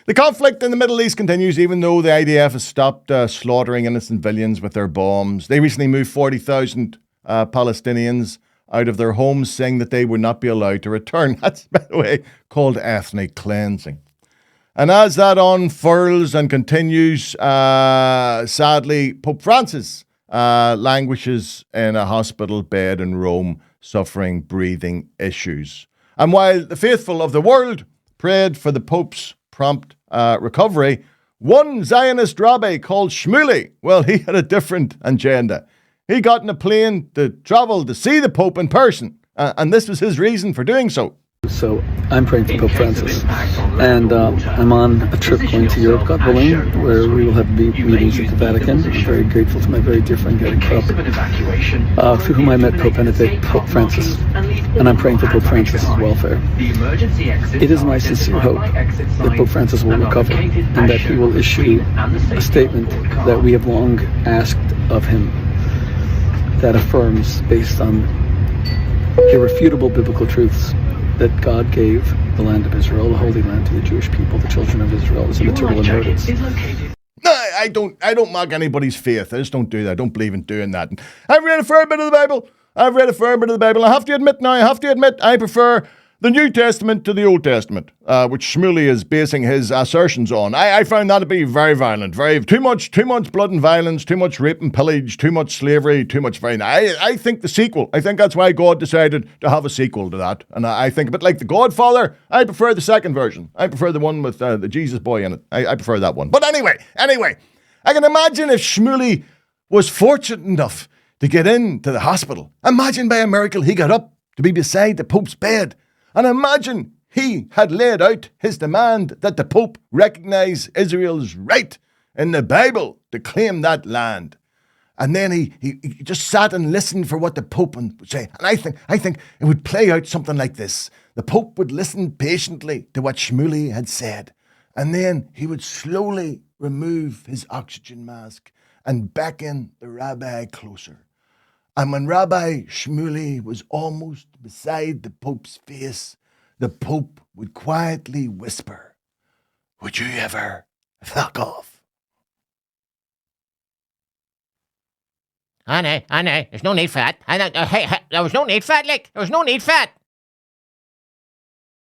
The conflict in the Middle East continues, even though the IDF has stopped slaughtering innocent civilians with their bombs. They recently moved 40,000 Palestinians out of their homes, saying that they would not be allowed to return. That's, by the way, called ethnic cleansing. And as that unfurls and continues, sadly, Pope Francis languishes in a hospital bed in Rome, suffering breathing issues. And while the faithful of the world prayed for the Pope's prompt recovery, one Zionist Rabbi called Shmuley, well, he had a different agenda. He got in a plane to travel to see the Pope in person, and this was his reason for doing so. So I'm praying for Pope Francis, and I'm on a trip going to Europe, God willing, where we will have meetings at the Vatican. I'm very grateful to my very dear friend Gary Krupp, through whom I met Pope Benedict, Pope Francis, and I'm praying for Pope Francis' welfare. It is my sincere hope that Pope Francis will recover and that he will issue a statement that we have long asked of him, that affirms, based on irrefutable biblical truths, that God gave the land of Israel, the Holy Land, to the Jewish people, the children of Israel, as a material inheritance. No, I don't mock anybody's faith. I just don't do that. I don't believe in doing that. I've read a fair bit of the Bible. I have to admit, I prefer the New Testament to the Old Testament, which Shmuley is basing his assertions on. I found that to be very violent, too much blood and violence, too much rape and pillage, too much slavery, too much violence. I think the sequel, I think that's why God decided to have a sequel to that. And I think a bit like The Godfather, I prefer the second version. I prefer the one with the Jesus boy in it. I prefer that one. But anyway, I can imagine if Shmuley was fortunate enough to get into the hospital. Imagine by a miracle he got up to be beside the Pope's bed. And imagine he had laid out his demand that the Pope recognize Israel's right in the Bible to claim that land. And then he just sat and listened for what the Pope would say. And I think it would play out something like this. The Pope would listen patiently to what Shmuley had said. And then he would slowly remove his oxygen mask and beckon the rabbi closer. And when Rabbi Shmuley was almost beside the Pope's face, the Pope would quietly whisper, "Would you ever fuck off?" I know. There's no need for that. Hey, there was no need for that, there was no need for that.